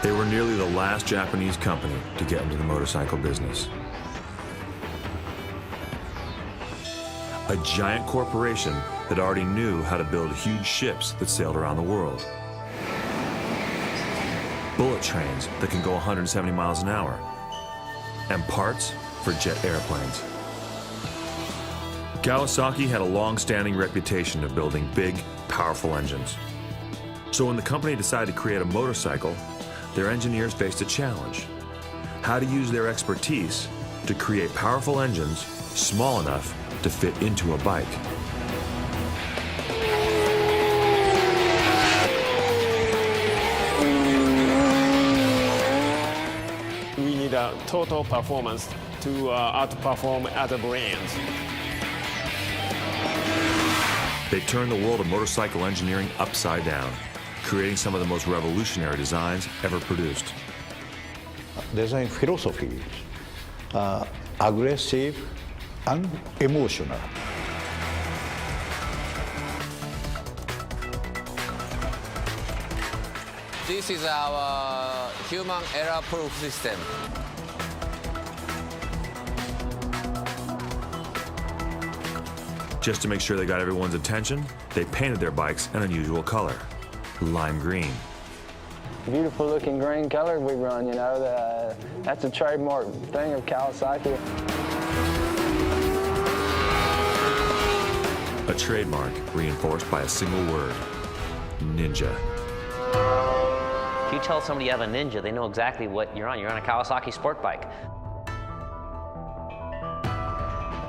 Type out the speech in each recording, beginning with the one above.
They were nearly the last Japanese company to get into the motorcycle business. A giant corporation that already knew how to build huge ships that sailed around the world. Bullet trains that can go 170 miles an hour. And parts for jet airplanes. Kawasaki had a long-standing reputation of building big, powerful engines. So when the company decided to create a motorcycle, their engineers faced a challenge: how to use their expertise to create powerful engines small enough to fit into a bike. We need a total performance to outperform other brands. They turned the world of motorcycle engineering upside down, creating some of the most revolutionary designs ever produced. Design philosophy is aggressive and emotional. This is our human error-proof system. Just to make sure they got everyone's attention, they painted their bikes an unusual color: lime green. Beautiful looking green color we run, you know, that's a trademark thing of Kawasaki. A trademark reinforced by a single word: ninja. If you tell somebody you have a Ninja, they know exactly what you're on. You're on a Kawasaki sport bike.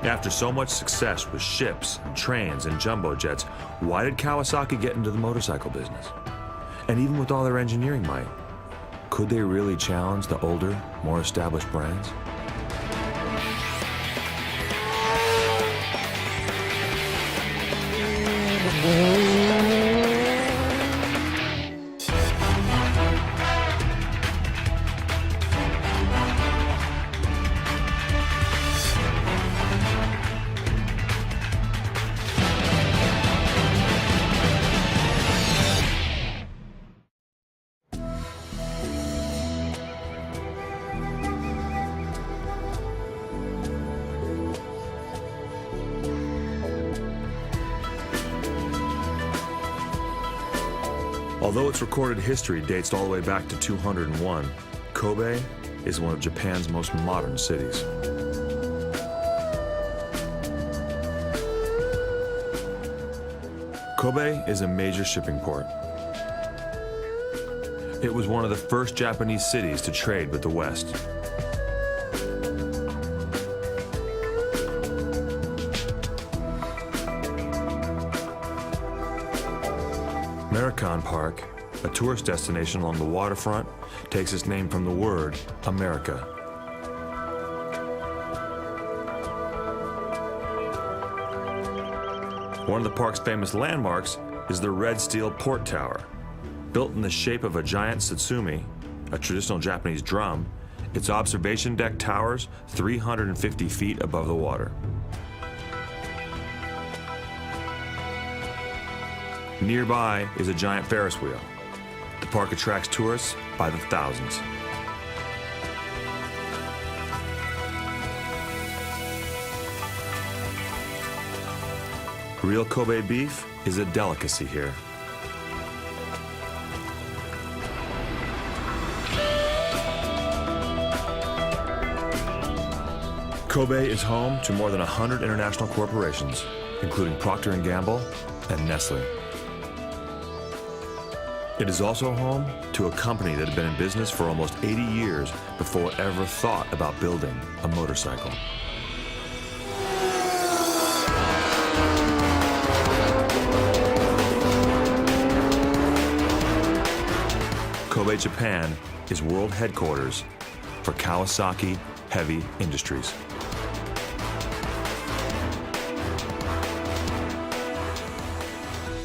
After so much success with ships and trains and jumbo jets, why did Kawasaki get into the motorcycle business? And even with all their engineering might, could they really challenge the older, more established brands? Although its recorded history dates all the way back to 201, Kobe is one of Japan's most modern cities. Kobe is a major shipping port. It was one of the first Japanese cities to trade with the West. American Park, a tourist destination along the waterfront, takes its name from the word America. One of the park's famous landmarks is the red steel port tower. Built in the shape of a giant satsumi, a traditional Japanese drum, its observation deck towers 350 feet above the water. Nearby is a giant Ferris wheel. The park attracts tourists by the thousands. Real Kobe beef is a delicacy here. Kobe is home to more than 100 international corporations, including Procter & Gamble and Nestle. It is also home to a company that had been in business for almost 80 years before it ever thought about building a motorcycle. Kobe, Japan is world headquarters for Kawasaki Heavy Industries.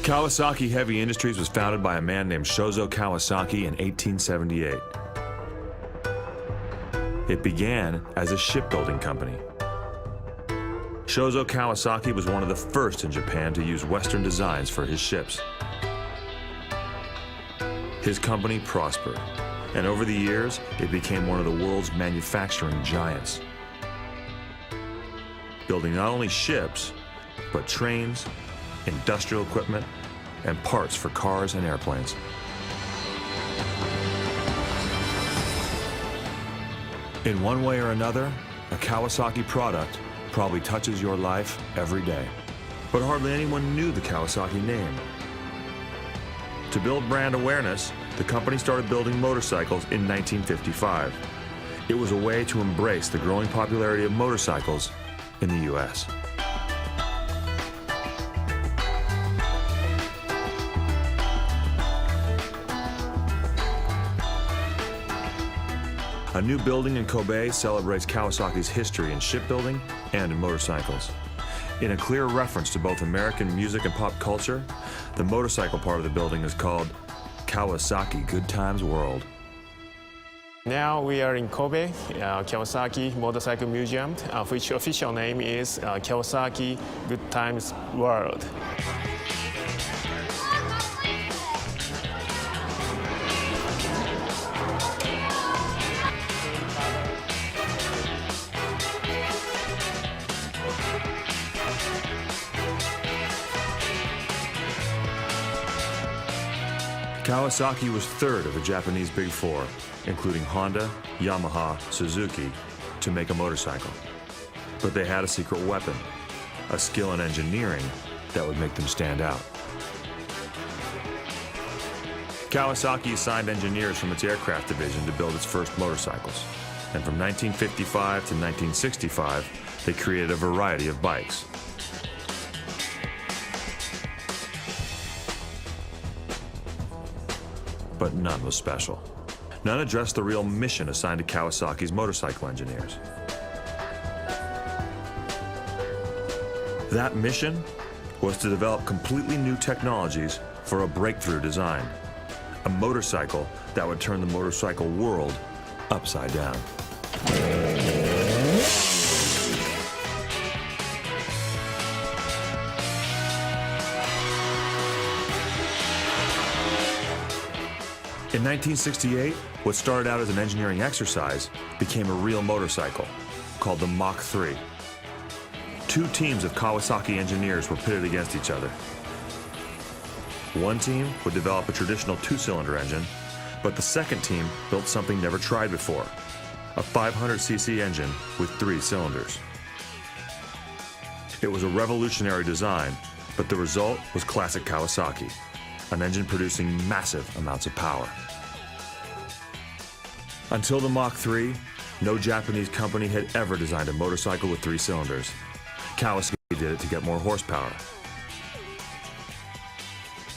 Kawasaki Heavy Industries was founded by a man named Shinzo Kawasaki in 1878. It began as a shipbuilding company. Shinzo Kawasaki was one of the first in Japan to use Western designs for his ships. His company prospered, and over the years, it became one of the world's manufacturing giants, building not only ships, but trains, industrial equipment, and parts for cars and airplanes. In one way or another, a Kawasaki product probably touches your life every day. But hardly anyone knew the Kawasaki name. To build brand awareness, the company started building motorcycles in 1955. It was a way to embrace the growing popularity of motorcycles in the US. A new building in Kobe celebrates Kawasaki's history in shipbuilding and in motorcycles. In a clear reference to both American music and pop culture, the motorcycle part of the building is called Kawasaki Good Times World. Now we are in Kobe, Kawasaki Motorcycle Museum, which official name is Kawasaki Good Times World. Kawasaki was third of the Japanese Big Four, including Honda, Yamaha, Suzuki, to make a motorcycle. But they had a secret weapon, a skill in engineering that would make them stand out. Kawasaki assigned engineers from its aircraft division to build its first motorcycles. And from 1955 to 1965, they created a variety of bikes. But none was special. None addressed the real mission assigned to Kawasaki's motorcycle engineers. That mission was to develop completely new technologies for a breakthrough design, a motorcycle that would turn the motorcycle world upside down. In 1968, what started out as an engineering exercise became a real motorcycle called the Mach 3. Two teams of Kawasaki engineers were pitted against each other. One team would develop a traditional two-cylinder engine, but the second team built something never tried before, a 500cc engine with 3 cylinders. It was a revolutionary design, but the result was classic Kawasaki, an engine producing massive amounts of power. Until the Mach 3, no Japanese company had ever designed a motorcycle with 3 cylinders. Kawasaki did it to get more horsepower.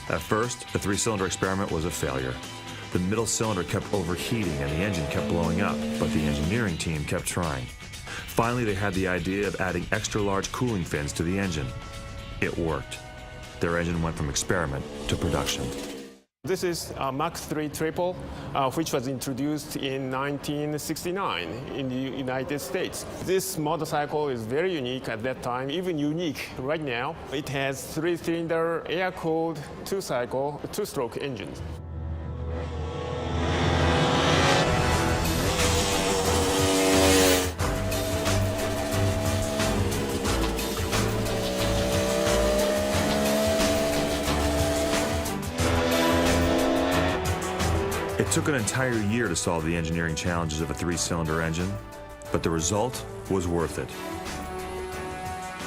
At first, the 3-cylinder experiment was a failure. The middle cylinder kept overheating and the engine kept blowing up, but the engineering team kept trying. Finally, they had the idea of adding extra-large cooling fins to the engine. It worked. Their engine went from experiment to production. This is a Mach 3 Triple, which was introduced in 1969 in the United States. This motorcycle is very unique at that time, even unique right now. It has 3-cylinder air-cooled two-stroke engines. It took an entire year to solve the engineering challenges of a 3-cylinder engine, but the result was worth it.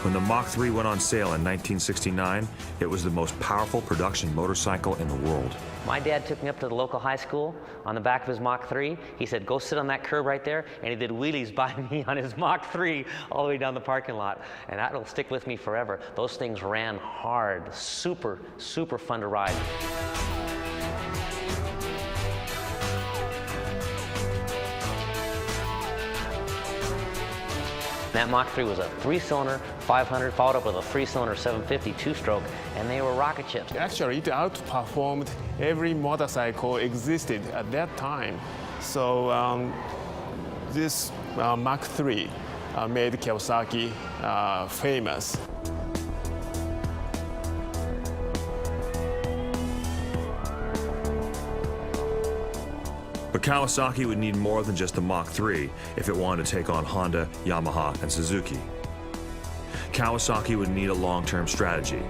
When the Mach 3 went on sale in 1969, it was the most powerful production motorcycle in the world. My dad took me up to the local high school on the back of his Mach 3. He said, go sit on that curb right there, and he did wheelies by me on his Mach 3 all the way down the parking lot, and that'll stick with me forever. Those things ran hard, super, super fun to ride. That Mach 3 was a 3-cylinder 500, followed up with a 3-cylinder 750 two-stroke, and they were rocket ships. Actually, it outperformed every motorcycle existed at that time. So This Mach 3 made Kawasaki famous. But Kawasaki would need more than just the Mach 3 if it wanted to take on Honda, Yamaha, and Suzuki. Kawasaki would need a long-term strategy.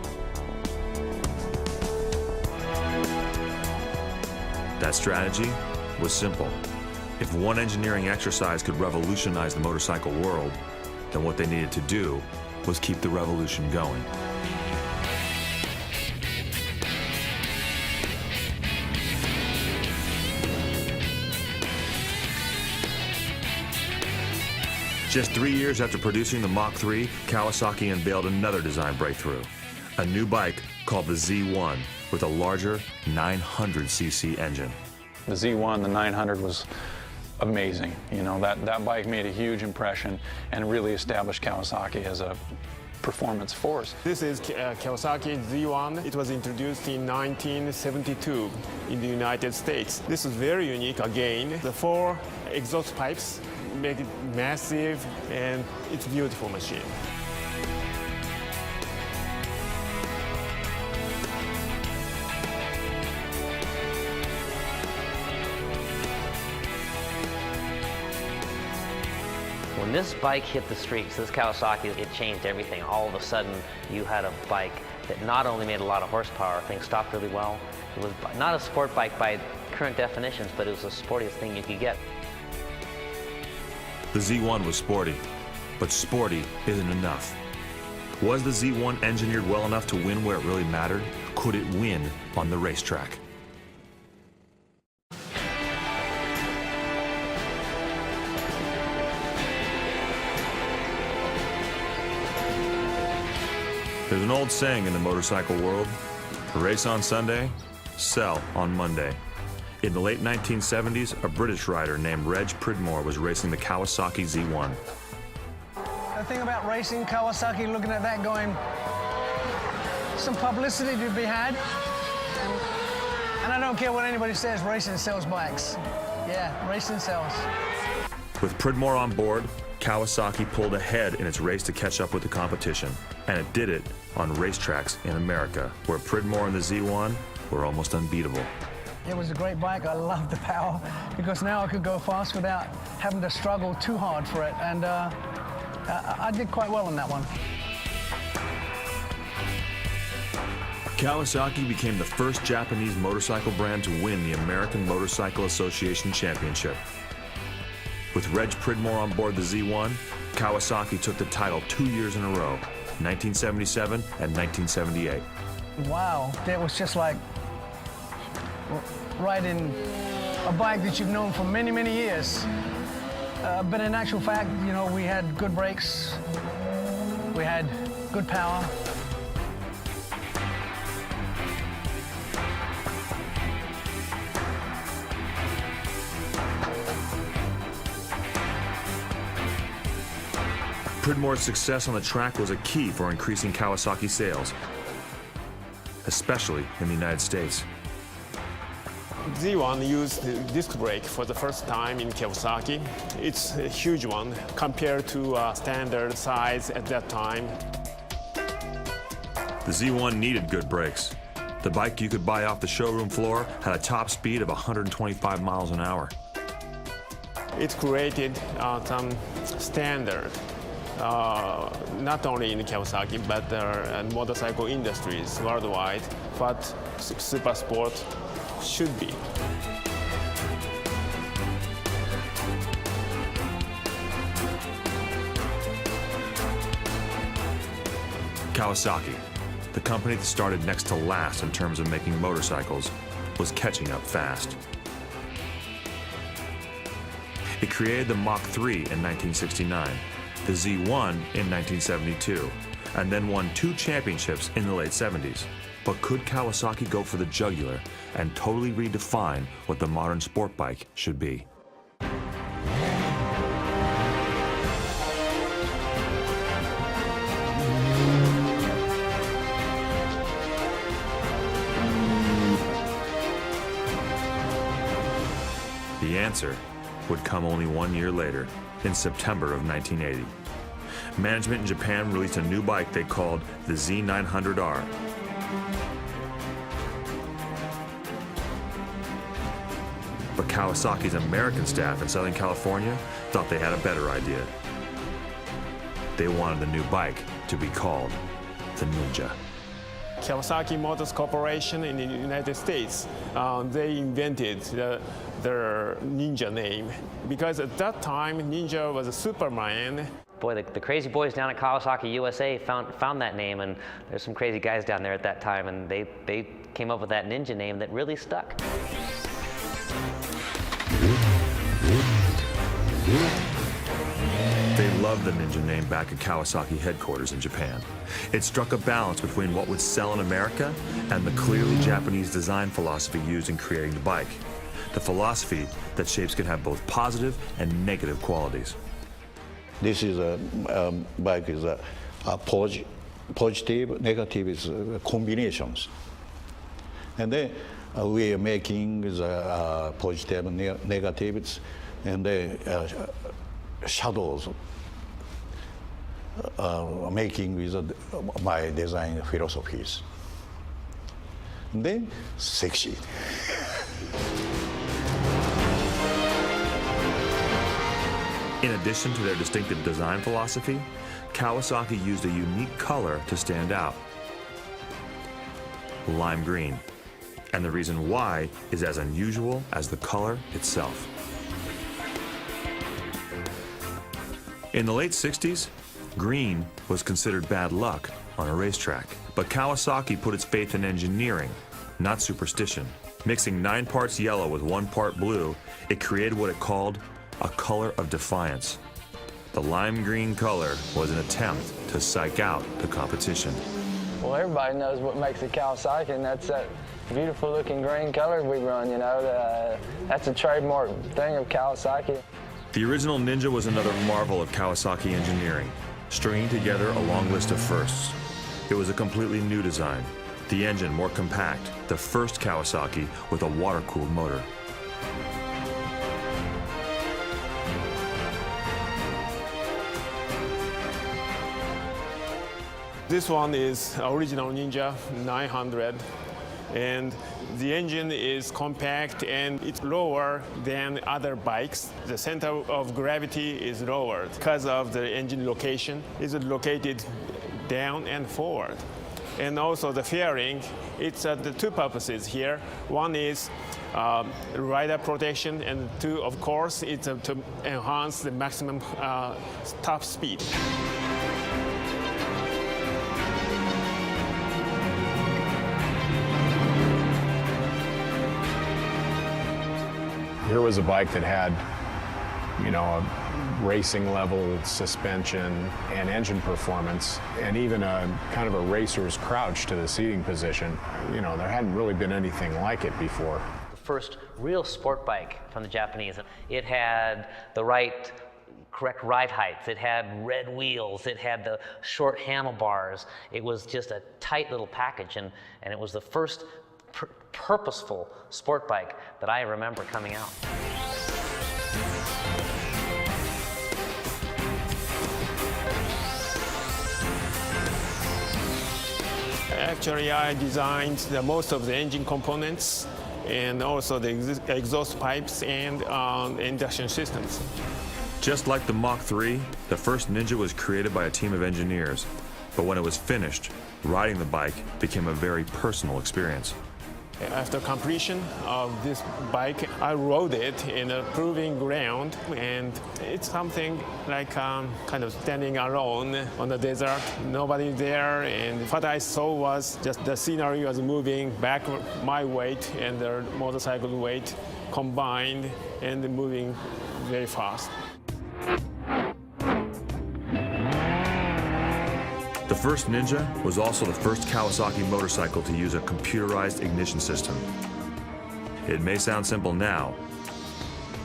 That strategy was simple. If one engineering exercise could revolutionize the motorcycle world, then what they needed to do was keep the revolution going. Just 3 years after producing the Mach 3, Kawasaki unveiled another design breakthrough, a new bike called the Z1 with a larger 900cc engine. The Z1, the 900, was amazing. You know, that bike made a huge impression and really established Kawasaki as a performance force. This is Kawasaki Z1. It was introduced in 1972 in the United States. This is very unique again. The 4 exhaust pipes make it massive, and it's a beautiful machine. When this bike hit the streets, this Kawasaki, it changed everything. All of a sudden, you had a bike that not only made a lot of horsepower, things stopped really well. It was not a sport bike by current definitions, but it was the sportiest thing you could get. The Z1 was sporty, but sporty isn't enough. Was the Z1 engineered well enough to win where it really mattered? Could it win on the racetrack? There's an old saying in the motorcycle world: race on Sunday, sell on Monday. In the late 1970s, a British rider named Reg Pridmore was racing the Kawasaki Z1. The thing about racing, Kawasaki, looking at that going, some publicity to be had. And I don't care what anybody says, racing sells bikes. Yeah, racing sells. With Pridmore on board, Kawasaki pulled ahead in its race to catch up with the competition. And it did it on racetracks in America, where Pridmore and the Z1 were almost unbeatable. It was a great bike. I loved the power because now I could go fast without having to struggle too hard for it. And I did quite well on that one. Kawasaki became the first Japanese motorcycle brand to win the American Motorcycle Association Championship. With Reg Pridmore on board the Z1, Kawasaki took the title 2 years in a row, 1977 and 1978. Wow, that was just like riding a bike that you've known for many, many years. But in actual fact, you know, we had good brakes, we had good power. Pridmore's success on the track was a key for increasing Kawasaki sales, especially in the United States. Z1 used disc brake for the first time in Kawasaki. It's a huge one compared to standard size at that time. The Z1 needed good brakes. The bike you could buy off the showroom floor had a top speed of 125 miles an hour. It created some standard, not only in Kawasaki, but motorcycle industries worldwide, what super sport should be. Kawasaki, the company that started next to last in terms of making motorcycles, was catching up fast. It created the Mach 3 in 1969, the Z1 in 1972, and then won 2 championships in the late 70s. But could Kawasaki go for the jugular and totally redefine what the modern sport bike should be? The answer would come only 1 year later, in September of 1980. Management in Japan released a new bike they called the Z900R. But Kawasaki's American staff in Southern California thought they had a better idea. They wanted the new bike to be called the Ninja. Kawasaki Motors Corporation in the United States, they invented their Ninja name because at that time Ninja was a Superman. Boy, the crazy boys down at Kawasaki USA found that name, and there's some crazy guys down there at that time, and they came up with that Ninja name that really stuck. They loved the Ninja name back at Kawasaki headquarters in Japan. It struck a balance between what would sell in America and the clearly Japanese design philosophy used in creating the bike. The philosophy that shapes can have both positive and negative qualities. This is a bike is a positive, negative is combinations. And then we are making the positive and negatives, and the shadows making with my design philosophies. And then sexy. In addition to their distinctive design philosophy, Kawasaki used a unique color to stand out: lime green. And the reason why is as unusual as the color itself. In the late 60s, green was considered bad luck on a racetrack. But Kawasaki put its faith in engineering, not superstition. Mixing 9 parts yellow with 1 part blue, it created what it called a color of defiance. The lime green color was an attempt to psych out the competition. Well, everybody knows what makes a Kawasaki, and that's that beautiful looking green color we run, you know. That's a trademark thing of Kawasaki. The original Ninja was another marvel of Kawasaki engineering, stringing together a long list of firsts. It was a completely new design. The engine more compact, the first Kawasaki with a water-cooled motor. This one is original Ninja 900, and the engine is compact and it's lower than other bikes. The center of gravity is lower because of the engine location. It's located down and forward. And also the fairing, it's the 2 purposes here. One is rider protection, and 2, of course, it's to enhance the maximum top speed. Here was a bike that had, you know, a racing level suspension and engine performance, and even a kind of a racer's crouch to the seating position. You know, there hadn't really been anything like it before. The first real sport bike from the Japanese. It had the correct ride heights, it had red wheels, it had the short handlebars. It was just a tight little package, and it was the first purposeful sport bike that I remember coming out. Actually, I designed most of the engine components and also the exhaust pipes and induction systems. Just like the Mach 3, the first Ninja was created by a team of engineers. But when it was finished, riding the bike became a very personal experience. After completion of this bike, I rode it in a proving ground, and it's something like kind of standing alone on the desert, nobody there, and what I saw was just the scenery was moving back, my weight and the motorcycle weight combined and moving very fast. The first Ninja was also the first Kawasaki motorcycle to use a computerized ignition system. It may sound simple now,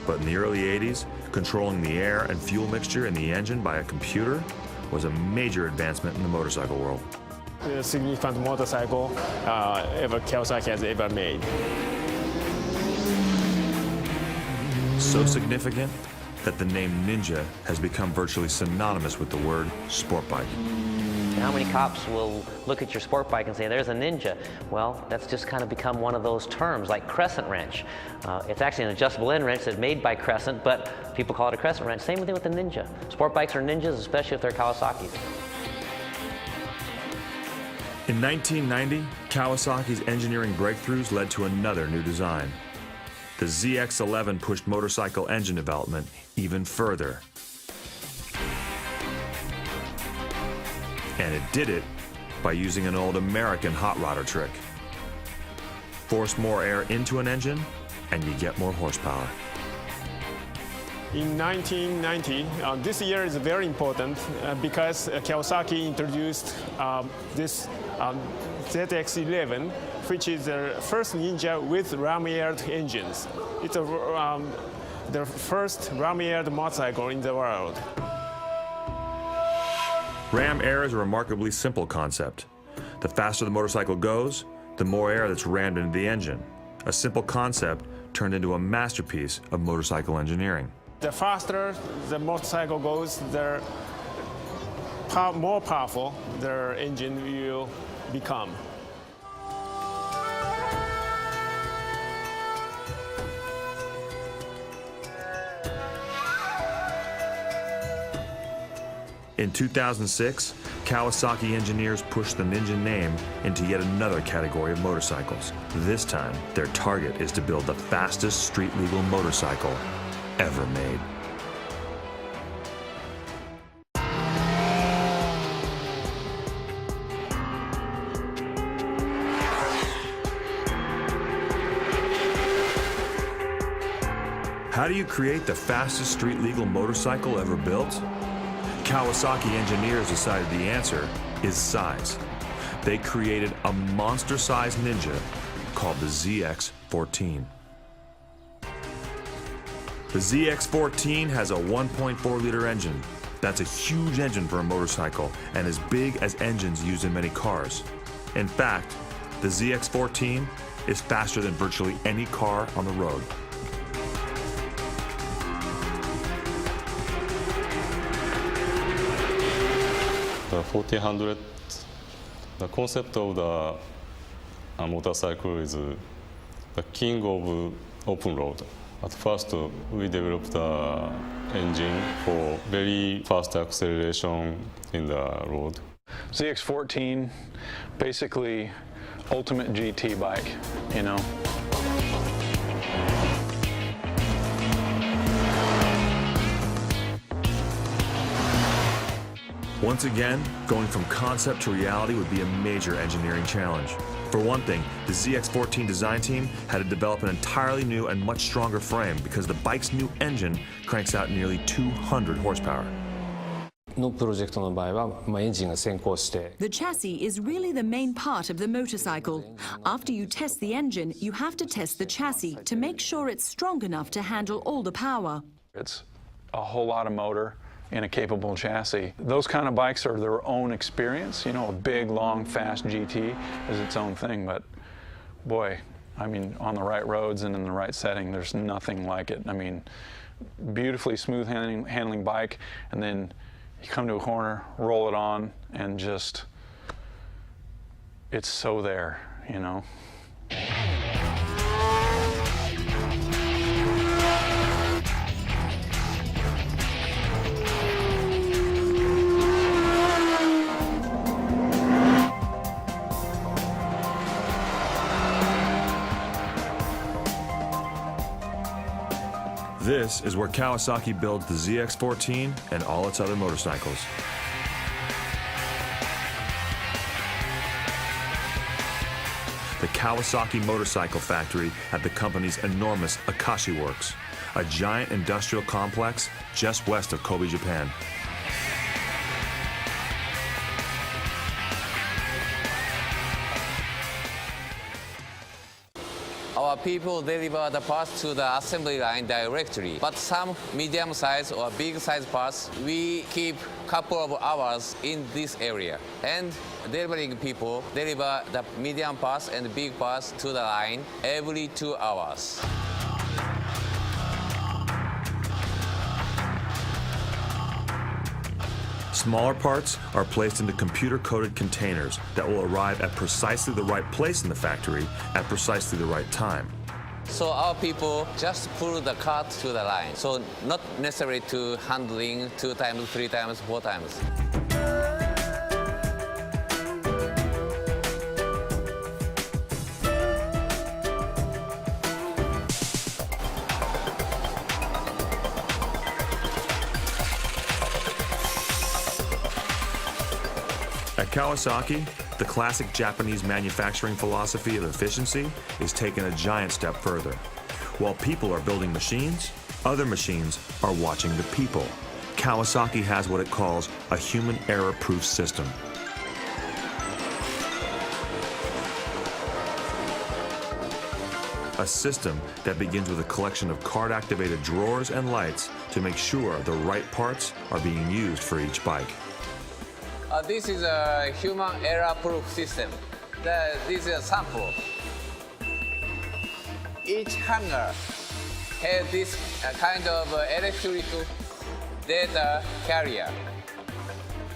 but in the early 80s, controlling the air and fuel mixture in the engine by a computer was a major advancement in the motorcycle world. A significant motorcycle Kawasaki has ever made. So significant that the name Ninja has become virtually synonymous with the word sport bike. How many cops will look at your sport bike and say, there's a Ninja? Well, that's just kind of become one of those terms, like crescent wrench. It's actually an adjustable end wrench that's made by Crescent, but people call it a crescent wrench. Same thing with the Ninja. Sport bikes are Ninjas, especially if they're Kawasaki's. In 1990, Kawasaki's engineering breakthroughs led to another new design. The ZX-11 pushed motorcycle engine development even further. And it did it by using an old American hot rodder trick. Force more air into an engine, and you get more horsepower. In 1990, this year is very important because Kawasaki introduced this ZX-11, which is the first Ninja with ram-aired engines. It's the first ram-aired motorcycle in the world. Ram air is a remarkably simple concept. The faster the motorcycle goes, the more air that's rammed into the engine. A simple concept turned into a masterpiece of motorcycle engineering. The faster the motorcycle goes, the more powerful the engine will become. In 2006, Kawasaki engineers pushed the Ninja name into yet another category of motorcycles. This time, their target is to build the fastest street-legal motorcycle ever made. How do you create the fastest street-legal motorcycle ever built? Kawasaki engineers decided the answer is size. They created a monster-sized Ninja called the ZX-14. The ZX-14 has a 1.4-liter engine. That's a huge engine for a motorcycle and as big as engines used in many cars. In fact, the ZX-14 is faster than virtually any car on the road. The 1400, the concept of the motorcycle is the king of open road. At first, we developed the engine for very fast acceleration in the road. ZX-14, basically ultimate GT bike, you know. Once again, going from concept to reality would be a major engineering challenge. For one thing, the ZX-14 design team had to develop an entirely new and much stronger frame because the bike's new engine cranks out nearly 200 horsepower. The chassis is really the main part of the motorcycle. After you test the engine, you have to test the chassis to make sure it's strong enough to handle all the power. It's a whole lot of motor in a capable chassis. Those kind of bikes are their own experience. You know, a big, long, fast GT is its own thing, but boy, I mean, on the right roads and in the right setting, there's nothing like it. I mean, beautifully smooth handling bike, and then you come to a corner, roll it on, and just, it's so there, you know. This is where Kawasaki builds the ZX-14 and all its other motorcycles. The Kawasaki Motorcycle Factory at the company's enormous Akashi Works, a giant industrial complex just west of Kobe, Japan. Our people deliver the parts to the assembly line directly, but some medium-sized or big-sized parts, we keep a couple of hours in this area. And delivering people deliver the medium parts and big parts to the line every 2 hours. Smaller parts are placed into computer-coded containers that will arrive at precisely the right place in the factory at precisely the right time. So our people just pull the cart to the line. So not necessary to handling 2 times, 3 times, 4 times. At Kawasaki, the classic Japanese manufacturing philosophy of efficiency is taken a giant step further. While people are building machines, other machines are watching the people. Kawasaki has what it calls a human error-proof system. A system that begins with a collection of card-activated drawers and lights to make sure the right parts are being used for each bike. This is a human error-proof system. This is a sample. Each hanger has this kind of electrical data carrier.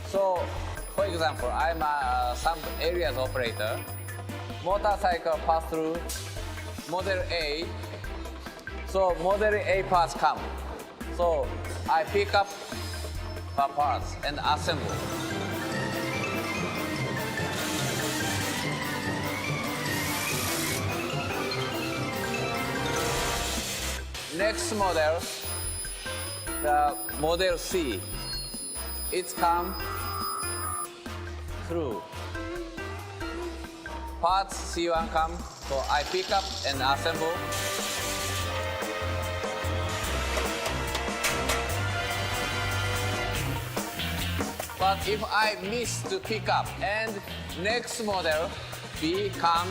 So, for example, I'm some areas operator. Motorcycle pass through model A. So model A parts come. So I pick up the parts and assemble. Next model, the model C, it's come through. Parts C1 come, so I pick up and assemble. But if I miss to pick up and next model B come,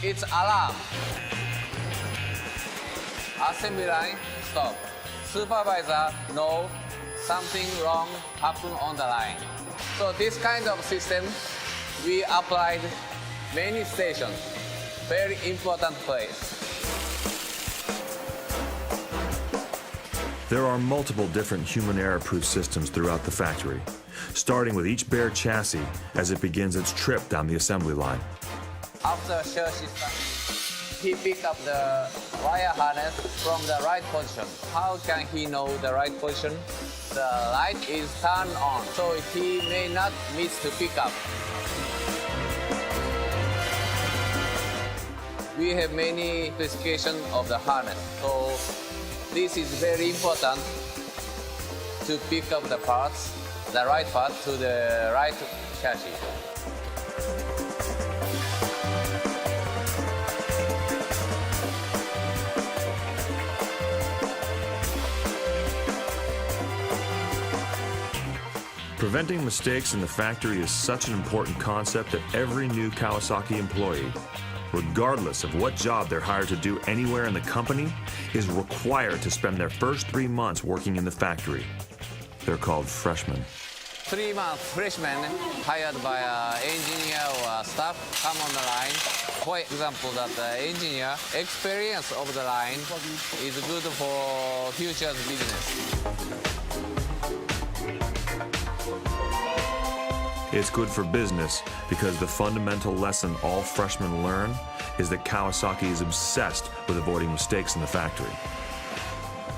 it's alarm. Assembly line, stop. Supervisor know something wrong happened on the line. So this kind of system, we applied many stations, very important place. There are multiple different human error-proof systems throughout the factory, starting with each bare chassis as it begins its trip down the assembly line. After chassis start, he picked up the wire harness from the right position. How can he know the right position? The light is turned on, so he may not miss to pick up. We have many specifications of the harness, so this is very important to pick up the parts, the right part to the right chassis. Preventing mistakes in the factory is such an important concept that every new Kawasaki employee, regardless of what job they're hired to do anywhere in the company, is required to spend their first 3 months working in the factory. They're called freshmen. 3-month freshmen hired by an engineer or staff come on the line. For example, that the engineer experience of the line is good for future's business. It's good for business because the fundamental lesson all freshmen learn is that Kawasaki is obsessed with avoiding mistakes in the factory.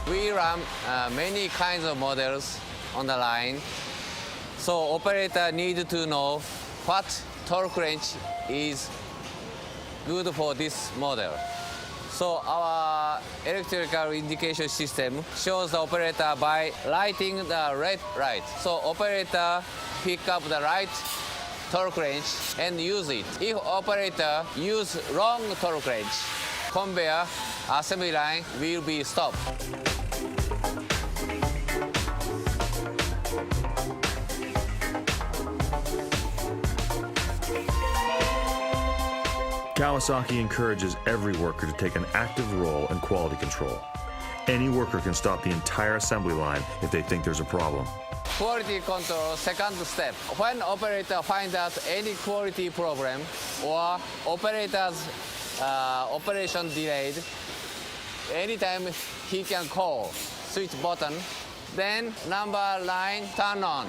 We run many kinds of models on the line, so operator need to know what torque range is good for this model. So our electrical indication system shows the operator by lighting the red light. So operator pick up the right torque range and use it. If operator use wrong torque range, conveyor assembly line will be stopped. Kawasaki encourages every worker to take an active role in quality control. Any worker can stop the entire assembly line if they think there's a problem. Quality control, second step. When operator finds out any quality problem or operator's operation delayed, anytime he can call, switch button, Then number line turn on.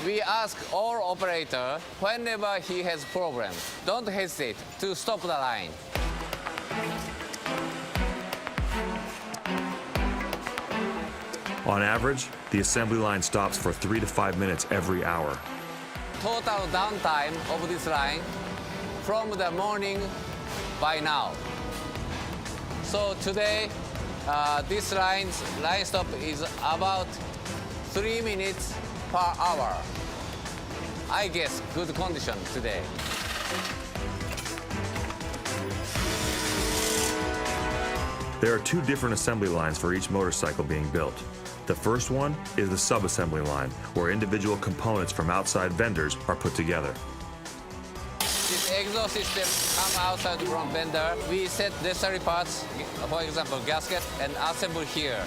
We ask all operator whenever he has problem, don't hesitate to stop the line. On average, the assembly line stops for 3 to 5 minutes every hour. Total downtime of this line from the morning by now. So today, this line stop is about 3 minutes per hour. I guess good condition today. There are 2 different assembly lines for each motorcycle being built. The first one is the sub-assembly line, where individual components from outside vendors are put together. This exhaust system come outside from vendor. We set necessary parts, for example, gasket, and assemble here.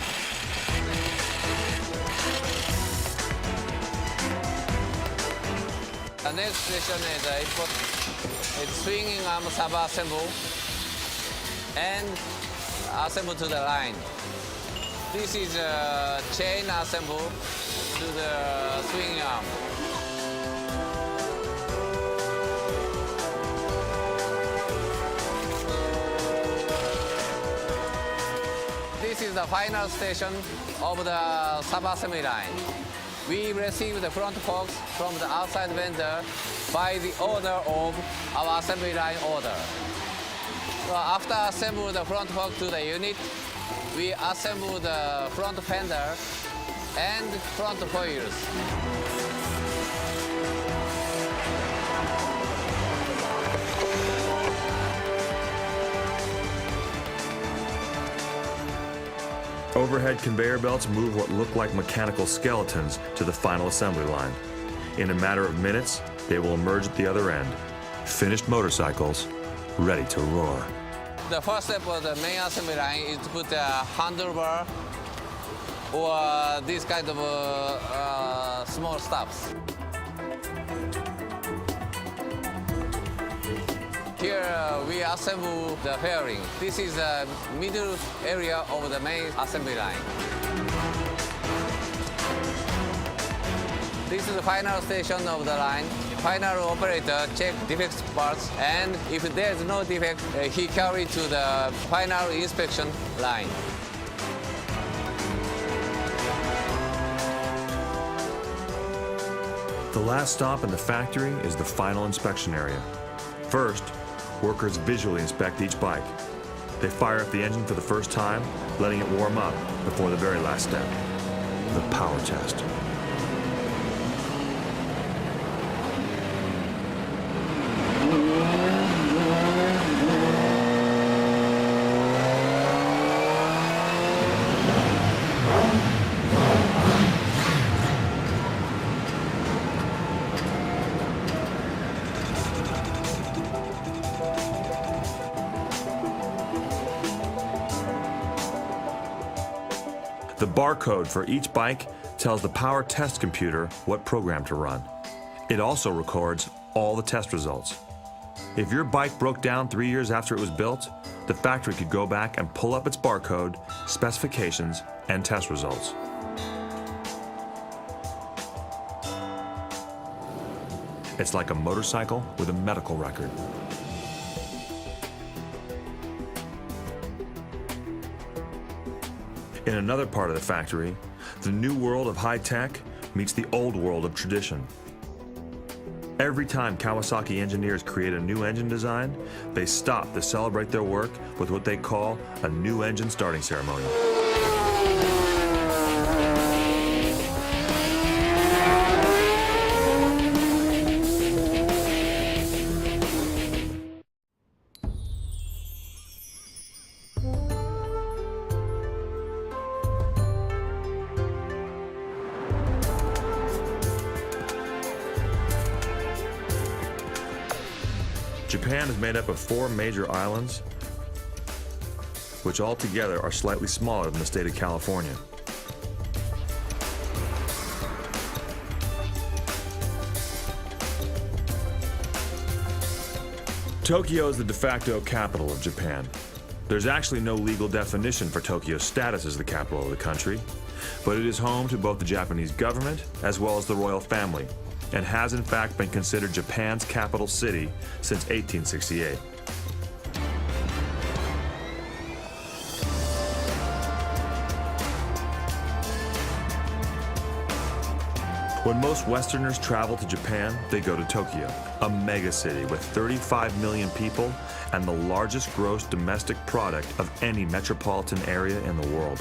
The next station is it's swinging arm sub-assemble and assemble to the line. This is a chain assemble to the swinging arm. This is the final station of the sub-assembly line. We receive the front forks from the outside vendor by the order of our assembly line order. So after assemble the front fork to the unit, we assemble the front fender and front foils. Overhead conveyor belts move what look like mechanical skeletons to the final assembly line. In a matter of minutes, they will emerge at the other end. Finished motorcycles, ready to roar. The first step of the main assembly line is to put a handlebar or this kind of small stuffs. Here we assemble the fairing. This is the middle area of the main assembly line. This is the final station of the line. Final operator check defect parts, and if there is no defect, he carry to the final inspection line. The last stop in the factory is the final inspection area. First, workers visually inspect each bike. They fire up the engine for the first time, letting it warm up before the very last step, the power test. The barcode for each bike tells the power test computer what program to run. It also records all the test results. If your bike broke down 3 years after it was built, the factory could go back and pull up its barcode, specifications, and test results. It's like a motorcycle with a medical record. In another part of the factory, the new world of high-tech meets the old world of tradition. Every time Kawasaki engineers create a new engine design, they stop to celebrate their work with what they call a new engine starting ceremony. Japan is made up of 4 major islands, which altogether are slightly smaller than the state of California. Tokyo is the de facto capital of Japan. There's actually no legal definition for Tokyo's status as the capital of the country, but it is home to both the Japanese government as well as the royal family, and has in fact been considered Japan's capital city since 1868. When most Westerners travel to Japan, they go to Tokyo, a megacity with 35 million people and the largest gross domestic product of any metropolitan area in the world.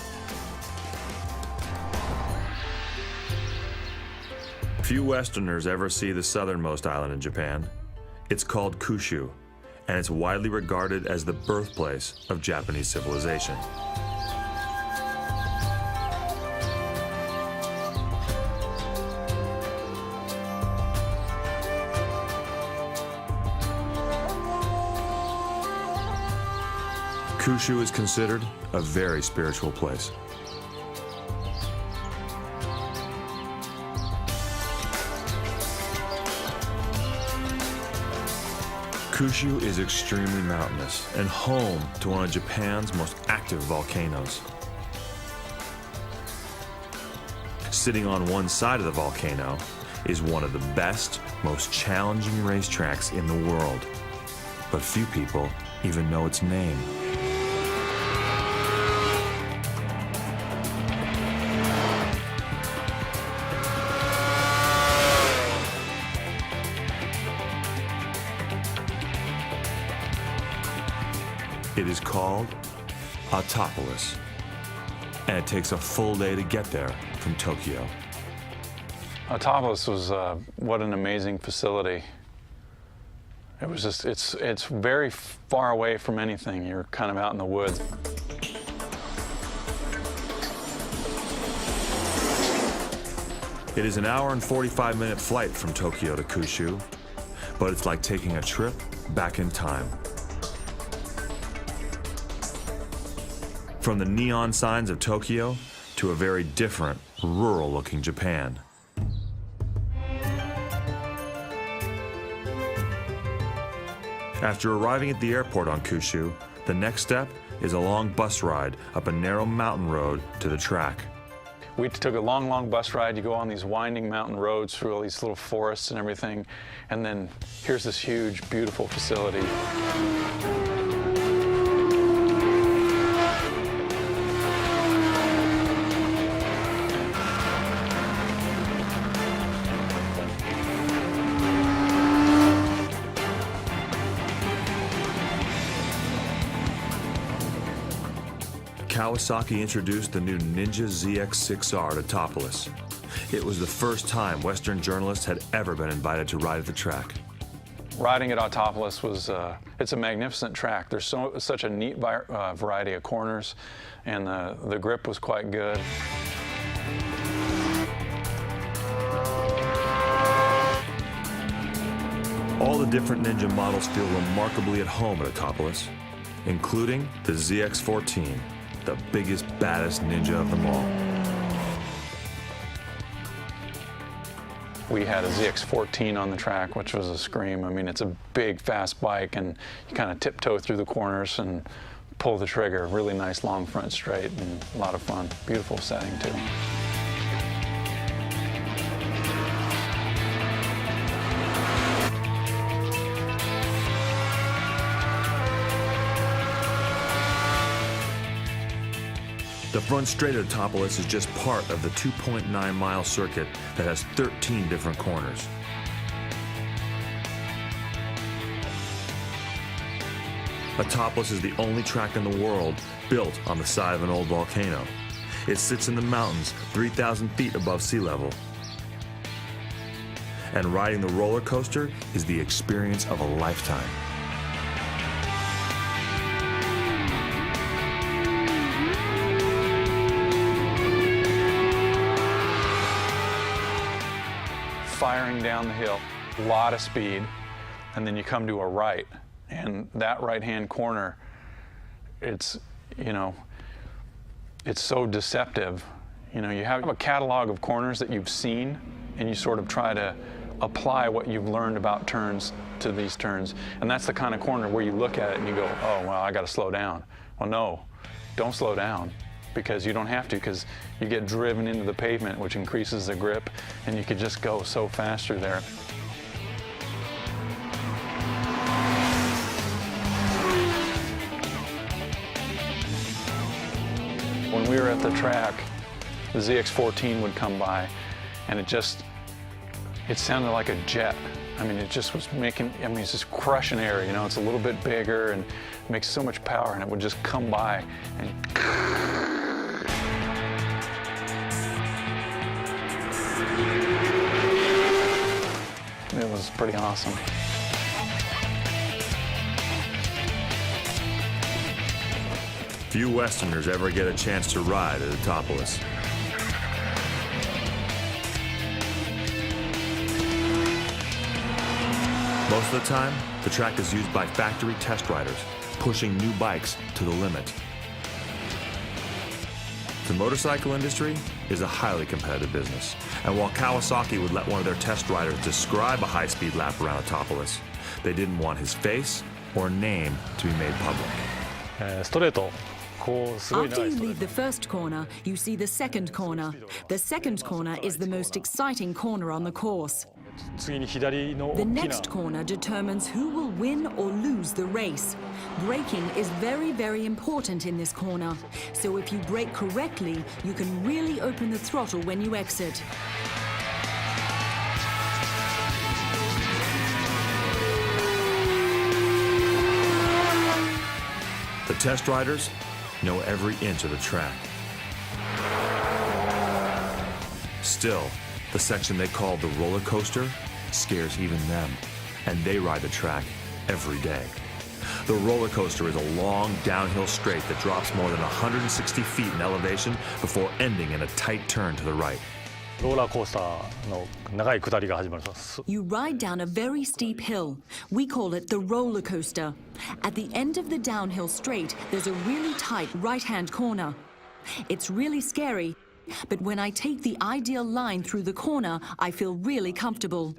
Few Westerners ever see the southernmost island in Japan. It's called Kyushu, and it's widely regarded as the birthplace of Japanese civilization. Kyushu is considered a very spiritual place. Kyushu is extremely mountainous and home to one of Japan's most active volcanoes. Sitting on one side of the volcano is one of the best, most challenging racetracks in the world, but few people even know its name. It is called Autopolis, and it takes a full day to get there from Tokyo. Autopolis was what an amazing facility. It was just, it's very far away from anything. You're kind of out in the woods. It is an hour and 45-minute flight from Tokyo to Kyushu, but it's like taking a trip back in time. From the neon signs of Tokyo to a very different, rural-looking Japan. After arriving at the airport on Kyushu, the next step is a long bus ride up a narrow mountain road to the track. We took a long, long bus ride. You go on these winding mountain roads through all these little forests and everything, and then here's this huge, beautiful facility. Kawasaki introduced the new Ninja ZX-6R to Autopolis. It was the first time Western journalists had ever been invited to ride at the track. Riding at Autopolis was, it's a magnificent track. There's such a neat variety of corners, and the grip was quite good. All the different Ninja models feel remarkably at home at Autopolis, including the ZX-14. The biggest, baddest Ninja of them all. We had a ZX-14 on the track, which was a scream. I mean, it's a big, fast bike, and you kind of tiptoe through the corners and pull the trigger. Really nice long front straight, and a lot of fun. Beautiful setting, too. The front straight at Autopolis is just part of the 2.9-mile circuit that has 13 different corners. Autopolis is the only track in the world built on the side of an old volcano. It sits in the mountains 3,000 feet above sea level. And riding the roller coaster is the experience of a lifetime. Firing down the hill, a lot of speed, and then you come to a right, and that right-hand corner, it's, you know, it's so deceptive. You know, you have a catalog of corners that you've seen, and you sort of try to apply what you've learned about turns to these turns, and that's the kind of corner where you look at it and you go, oh, well, I got to slow down. Well, no, don't slow down. because you don't have to, because you get driven into the pavement, which increases the grip, and you could just go so faster there. When we were at the track, the ZX14 would come by, and it sounded like a jet. I mean, it just was making, I mean, it's just crushing air, you know, it's a little bit bigger and makes so much power, and it would just come by and it was pretty awesome. Few Westerners ever get a chance to ride at Autopolis. Most of the time, the track is used by factory test riders, pushing new bikes to the limit. The motorcycle industry is a highly competitive business, and while Kawasaki would let one of their test riders describe a high-speed lap around Autopolis, they didn't want his face or name to be made public. After you leave the first corner, you see the second corner. The second corner is the most exciting corner on the course. The next corner determines who will win or lose the race. Braking is very, very important in this corner. So if you brake correctly, you can really open the throttle when you exit. The test riders know every inch of the track. Still, the section they call the roller coaster scares even them, and they ride the track every day. The roller coaster is a long downhill straight that drops more than 160 feet in elevation before ending in a tight turn to the right. You ride down a very steep hill. We call it the roller coaster. At the end of the downhill straight, there's a really tight right-hand corner. It's really scary, but when I take the ideal line through the corner, I feel really comfortable.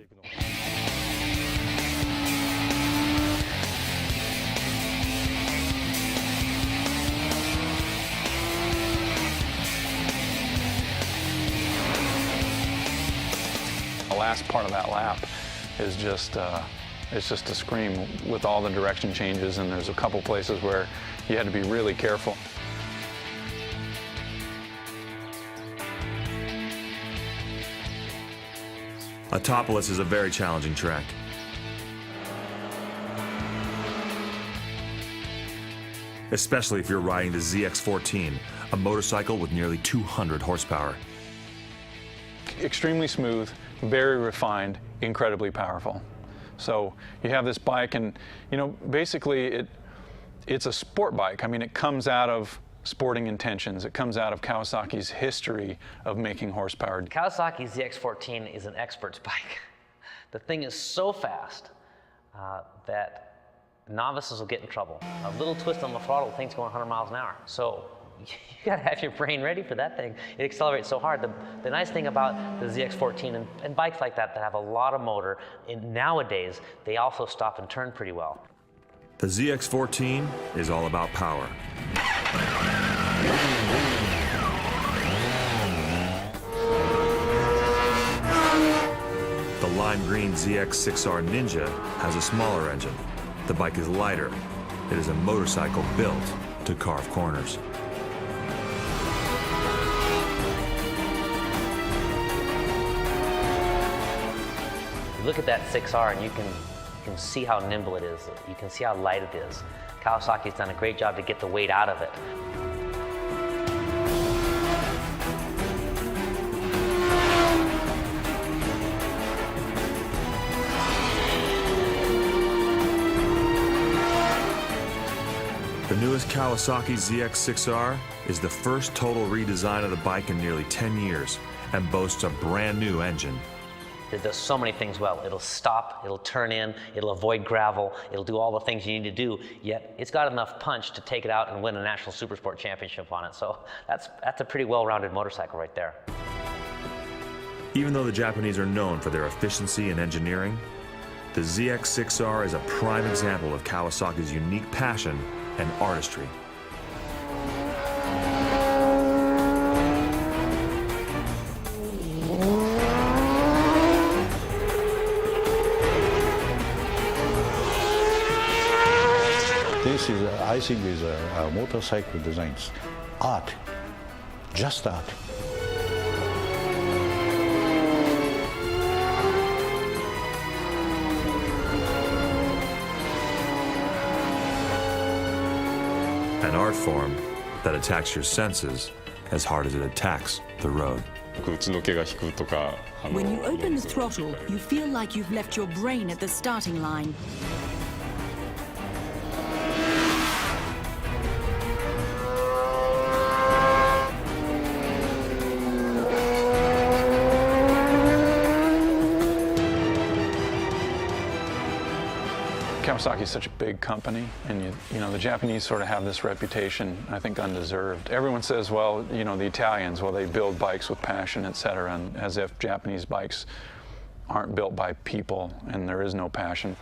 The last part of that lap is just it's just a scream with all the direction changes, and there's a couple places where you had to be really careful. Autopolis is a very challenging track. Especially if you're riding the ZX14, a motorcycle with nearly 200 horsepower. Extremely smooth, very refined, incredibly powerful. So you have this bike, and you know, basically it's a sport bike. I mean, it comes out of sporting intentions. It comes out of Kawasaki's history of making horsepower. Kawasaki ZX14 is an expert's bike. The thing is so fast that novices will get in trouble. A little twist on the throttle, the thing's going 100 miles an hour. So you gotta have your brain ready for that thing. It accelerates so hard. The nice thing about the ZX14 and bikes like that have a lot of motor, nowadays, they also stop and turn pretty well. The ZX14 is all about power. The lime green ZX6R Ninja has a smaller engine. The bike is lighter. It is a motorcycle built to carve corners. You look at that 6R and you can see how nimble it is. You can see how light it is. Kawasaki's done a great job to get the weight out of it. The newest Kawasaki ZX6R is the first total redesign of the bike in nearly 10 years and boasts a brand new engine. It does so many things well. It'll stop, it'll turn in, it'll avoid gravel, it'll do all the things you need to do, yet it's got enough punch to take it out and win a national supersport championship on it. So that's a pretty well-rounded motorcycle right there. Even though the Japanese are known for their efficiency and engineering, the ZX6R is a prime example of Kawasaki's unique passion and artistry. This is, I think, is a motorcycle designs art, just art. An art form that attacks your senses as hard as it attacks the road. When you open the throttle, you feel like you've left your brain at the starting line. Kawasaki is such a big company, and you know the Japanese sort of have this reputation, I think undeserved. Everyone says, well, you know, the Italians, well, they build bikes with passion, etc., and as if Japanese bikes aren't built by people and there is no passion.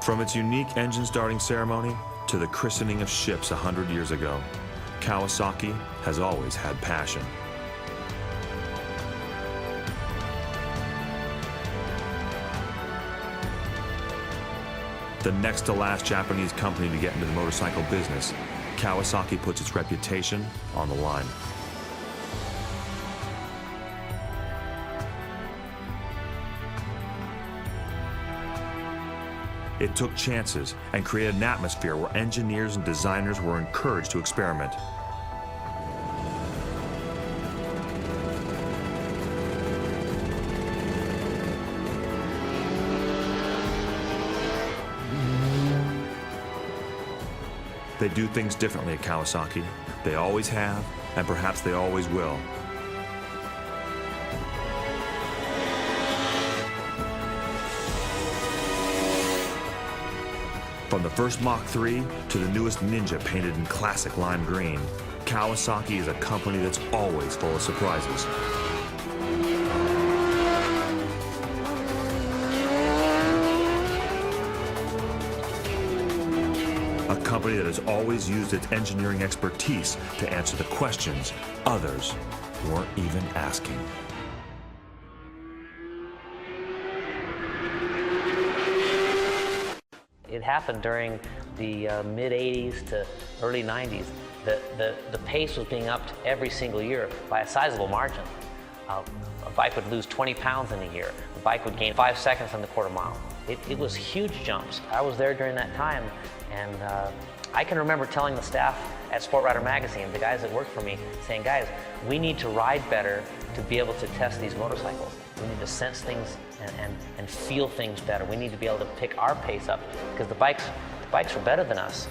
From its unique engine starting ceremony to the christening of ships 100 years ago, Kawasaki has always had passion. The next to last Japanese company to get into the motorcycle business, Kawasaki puts its reputation on the line. It took chances and created an atmosphere where engineers and designers were encouraged to experiment. They do things differently at Kawasaki. They always have, and perhaps they always will. From the first Mach 3 to the newest Ninja painted in classic lime green, Kawasaki is a company that's always full of surprises. A company that has always used its engineering expertise to answer the questions others weren't even asking. It happened during the mid-'80s to early '90s. The pace was being upped every single year by a sizable margin. A bike would lose 20 pounds in a year. A bike would gain 5 seconds in the quarter mile. It was huge jumps. I was there during that time, and I can remember telling the staff at Sport Rider magazine, the guys that worked for me, saying, guys, we need to ride better to be able to test these motorcycles. We need to sense things and feel things better. We need to be able to pick our pace up because the bikes were better than us.